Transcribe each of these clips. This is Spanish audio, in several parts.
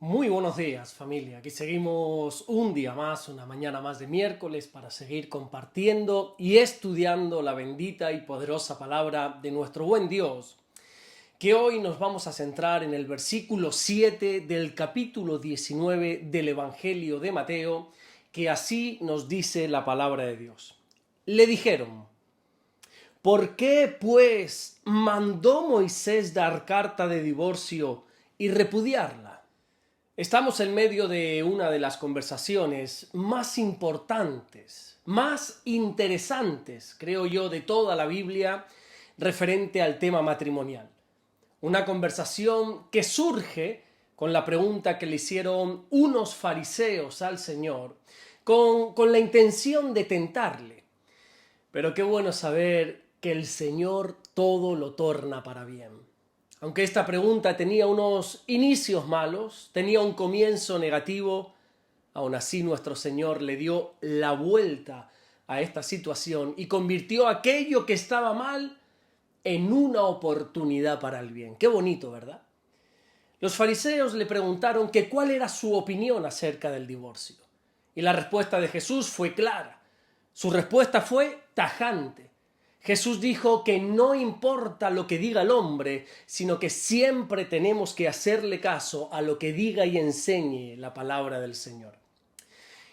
Muy buenos días, familia. Aquí seguimos un día más, una mañana más de miércoles para seguir compartiendo y estudiando la bendita y poderosa palabra de nuestro buen Dios, que hoy nos vamos a centrar en el versículo 7 del capítulo 19 del Evangelio de Mateo, que así nos dice la palabra de Dios. Le dijeron: ¿por qué, pues, mandó Moisés dar carta de divorcio y repudiarla? Estamos en medio de una de las conversaciones más importantes, más interesantes, creo yo, de toda la Biblia referente al tema matrimonial. Una conversación que surge con la pregunta que le hicieron unos fariseos al Señor con la intención de tentarle. Pero qué bueno saber que el Señor todo lo torna para bien. Aunque esta pregunta tenía unos inicios malos, tenía un comienzo negativo, aún así nuestro Señor le dio la vuelta a esta situación y convirtió aquello que estaba mal en una oportunidad para el bien. Qué bonito, ¿verdad? Los fariseos le preguntaron que cuál era su opinión acerca del divorcio. Y la respuesta de Jesús fue clara. Su respuesta fue tajante. Jesús dijo que no importa lo que diga el hombre, sino que siempre tenemos que hacerle caso a lo que diga y enseñe la palabra del Señor.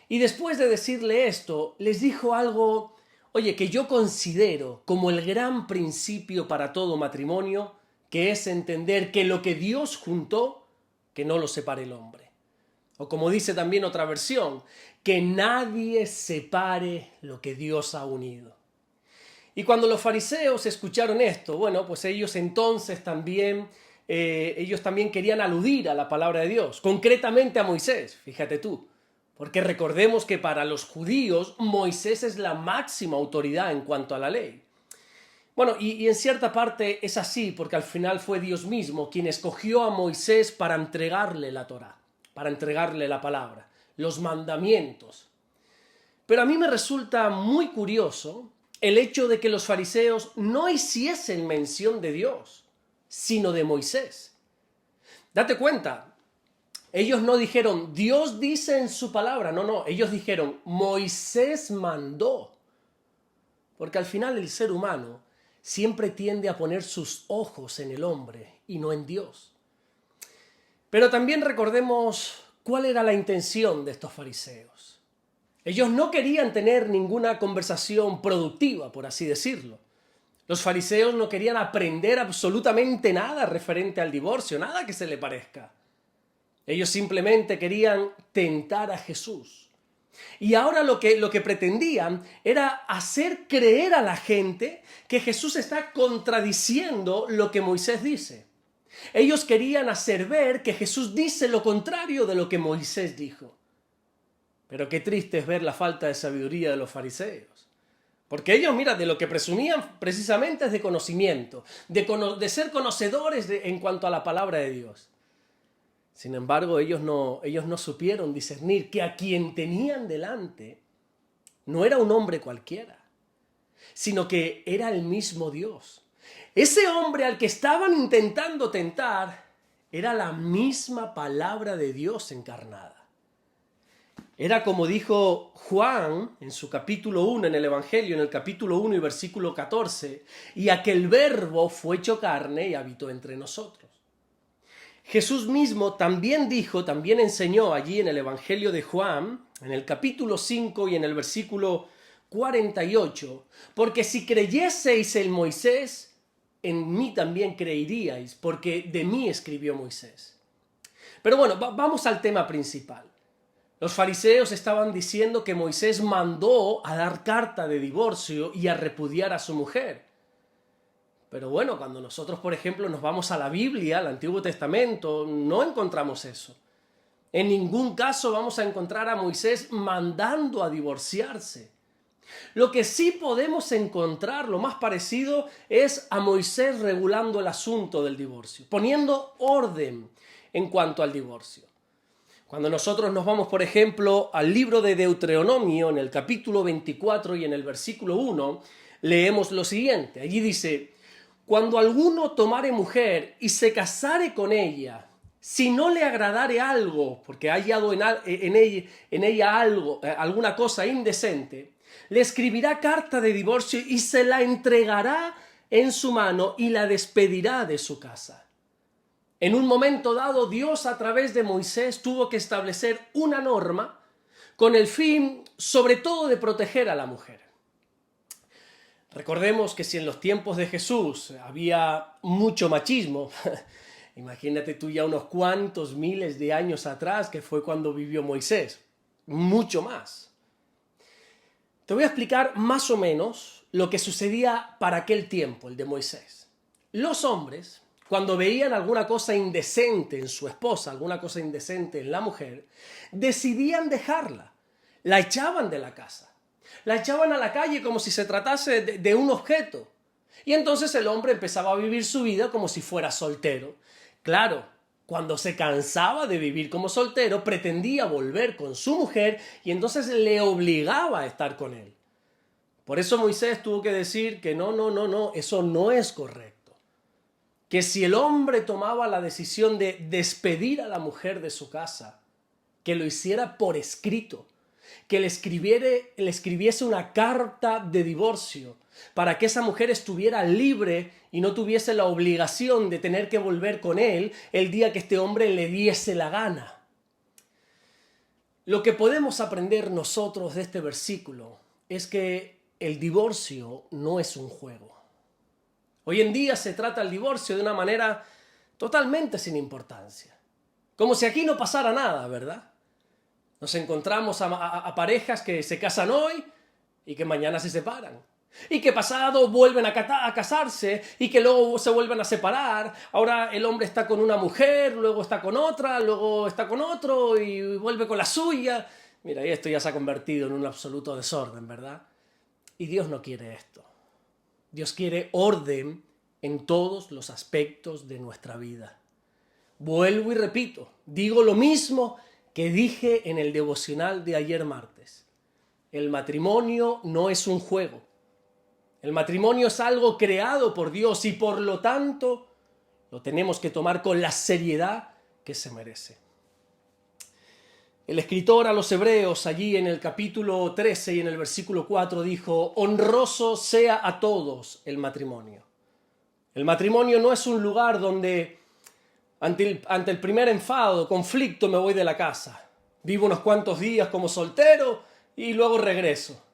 Y después de decirle esto, les dijo algo, oye, que yo considero como el gran principio para todo matrimonio, que es entender que lo que Dios juntó, que no lo separe el hombre. O como dice también otra versión, que nadie separe lo que Dios ha unido. Y cuando los fariseos escucharon esto, bueno, pues ellos también querían aludir a la palabra de Dios, concretamente a Moisés, fíjate tú, porque recordemos que para los judíos Moisés es la máxima autoridad en cuanto a la ley. Bueno, y en cierta parte es así, porque al final fue Dios mismo quien escogió a Moisés para entregarle la Torá, para entregarle la palabra, los mandamientos. Pero a mí me resulta muy curioso el hecho de que los fariseos no hiciesen mención de Dios, sino de Moisés. Date cuenta, ellos no dijeron, Dios dice en su palabra, no, ellos dijeron, Moisés mandó. Porque al final el ser humano siempre tiende a poner sus ojos en el hombre y no en Dios. Pero también recordemos cuál era la intención de estos fariseos. Ellos no querían tener ninguna conversación productiva, por así decirlo. Los fariseos no querían aprender absolutamente nada referente al divorcio, nada que se le parezca. Ellos simplemente querían tentar a Jesús. Y ahora lo que pretendían era hacer creer a la gente que Jesús está contradiciendo lo que Moisés dice. Ellos querían hacer ver que Jesús dice lo contrario de lo que Moisés dijo. Pero qué triste es ver la falta de sabiduría de los fariseos. Porque ellos, mira, de lo que presumían precisamente es de conocimiento, de ser conocedores en cuanto a la palabra de Dios. Sin embargo, ellos no supieron discernir que a quien tenían delante no era un hombre cualquiera, sino que era el mismo Dios. Ese hombre al que estaban intentando tentar era la misma palabra de Dios encarnada. Era como dijo Juan en su capítulo 1 en el Evangelio, en el capítulo 1 y versículo 14, y aquel verbo fue hecho carne y habitó entre nosotros. Jesús mismo también enseñó allí en el Evangelio de Juan, en el capítulo 5 y en el versículo 48, porque si creyeseis en Moisés, en mí también creeríais, porque de mí escribió Moisés. Pero bueno, vamos al tema principal. Los fariseos estaban diciendo que Moisés mandó a dar carta de divorcio y a repudiar a su mujer. Pero bueno, cuando nosotros, por ejemplo, nos vamos a la Biblia, al Antiguo Testamento, no encontramos eso. En ningún caso vamos a encontrar a Moisés mandando a divorciarse. Lo que sí podemos encontrar, lo más parecido, es a Moisés regulando el asunto del divorcio, poniendo orden en cuanto al divorcio. Cuando nosotros nos vamos, por ejemplo, al libro de Deuteronomio, en el capítulo 24 y en el versículo 1, leemos lo siguiente. Allí dice, cuando alguno tomare mujer y se casare con ella, si no le agradare algo, porque ha hallado en ella algo, alguna cosa indecente, le escribirá carta de divorcio y se la entregará en su mano y la despedirá de su casa. En un momento dado, Dios a través de Moisés tuvo que establecer una norma con el fin, sobre todo, de proteger a la mujer. Recordemos que si en los tiempos de Jesús había mucho machismo, imagínate tú ya unos cuantos miles de años atrás, que fue cuando vivió Moisés, mucho más. Te voy a explicar más o menos lo que sucedía para aquel tiempo, el de Moisés. Los hombres, cuando veían alguna cosa indecente en su esposa, alguna cosa indecente en la mujer, decidían dejarla, la echaban de la casa, la echaban a la calle como si se tratase de un objeto. Y entonces el hombre empezaba a vivir su vida como si fuera soltero. Claro, cuando se cansaba de vivir como soltero, pretendía volver con su mujer y entonces le obligaba a estar con él. Por eso Moisés tuvo que decir que no, eso no es correcto. Que si el hombre tomaba la decisión de despedir a la mujer de su casa, que lo hiciera por escrito, que le escribiese una carta de divorcio para que esa mujer estuviera libre y no tuviese la obligación de tener que volver con él el día que este hombre le diese la gana. Lo que podemos aprender nosotros de este versículo es que el divorcio no es un juego. Hoy en día se trata el divorcio de una manera totalmente sin importancia. Como si aquí no pasara nada, ¿verdad? Nos encontramos a parejas que se casan hoy y que mañana se separan. Y que pasado vuelven a casarse y que luego se vuelven a separar. Ahora el hombre está con una mujer, luego está con otra, luego está con otro y vuelve con la suya. Mira, y esto ya se ha convertido en un absoluto desorden, ¿verdad? Y Dios no quiere esto. Dios quiere orden en todos los aspectos de nuestra vida. Vuelvo y repito, digo lo mismo que dije en el devocional de ayer martes. El matrimonio no es un juego. El matrimonio es algo creado por Dios y por lo tanto lo tenemos que tomar con la seriedad que se merece. El escritor a los Hebreos, allí en el capítulo 13 y en el versículo 4, dijo: honroso sea a todos el matrimonio. El matrimonio no es un lugar donde ante el primer enfado, conflicto, me voy de la casa. Vivo unos cuantos días como soltero y luego regreso.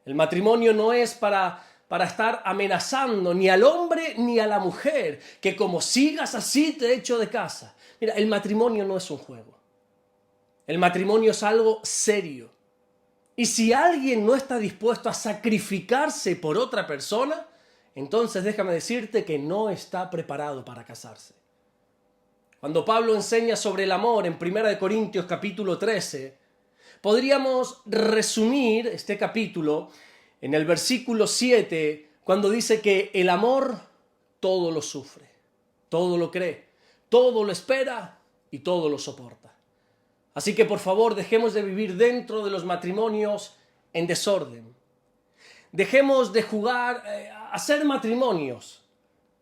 El matrimonio no es para estar amenazando ni al hombre ni a la mujer, que como sigas así te echo de casa. Mira, el matrimonio no es un juego. El matrimonio es algo serio. Y si alguien no está dispuesto a sacrificarse por otra persona, entonces déjame decirte que no está preparado para casarse. Cuando Pablo enseña sobre el amor en 1 Corintios capítulo 13, podríamos resumir este capítulo en el versículo 7, cuando dice que el amor todo lo sufre, todo lo cree, todo lo espera y todo lo soporta. Así que por favor dejemos de vivir dentro de los matrimonios en desorden. Dejemos de jugar a hacer matrimonios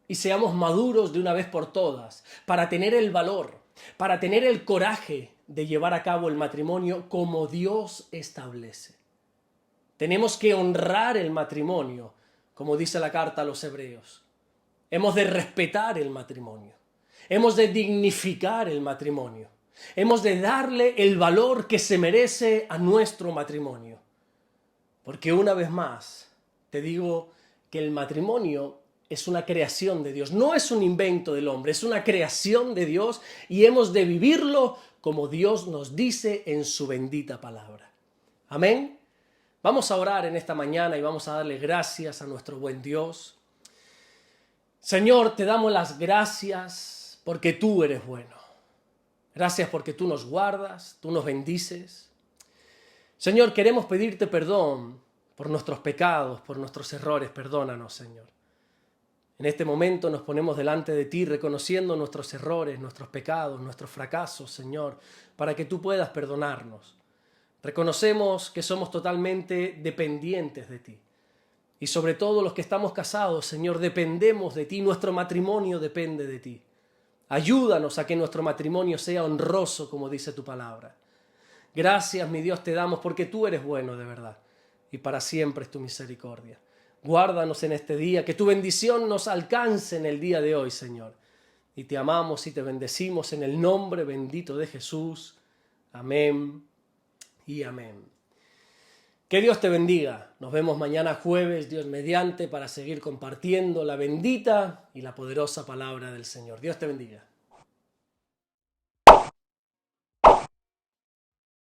y seamos maduros de una vez por todas para tener el valor, para tener el coraje de llevar a cabo el matrimonio como Dios establece. Tenemos que honrar el matrimonio, como dice la carta a los Hebreos. Hemos de respetar el matrimonio. Hemos de dignificar el matrimonio. Hemos de darle el valor que se merece a nuestro matrimonio. Porque una vez más, te digo que el matrimonio es una creación de Dios. No es un invento del hombre, es una creación de Dios y hemos de vivirlo como Dios nos dice en su bendita palabra. Amén. Vamos a orar en esta mañana y vamos a darle gracias a nuestro buen Dios. Señor, te damos las gracias porque tú eres bueno. Gracias porque tú nos guardas, tú nos bendices. Señor, queremos pedirte perdón por nuestros pecados, por nuestros errores. Perdónanos, Señor. En este momento nos ponemos delante de ti reconociendo nuestros errores, nuestros pecados, nuestros fracasos, Señor, para que tú puedas perdonarnos. Reconocemos que somos totalmente dependientes de ti. Y sobre todo los que estamos casados, Señor, dependemos de ti. Nuestro matrimonio depende de ti. Ayúdanos a que nuestro matrimonio sea honroso, como dice tu palabra. Gracias, mi Dios, te damos porque tú eres bueno de verdad y para siempre es tu misericordia. Guárdanos en este día, que tu bendición nos alcance en el día de hoy, Señor. Y te amamos y te bendecimos en el nombre bendito de Jesús. Amén y amén. Que Dios te bendiga. Nos vemos mañana jueves, Dios mediante, para seguir compartiendo la bendita y la poderosa palabra del Señor. Dios te bendiga.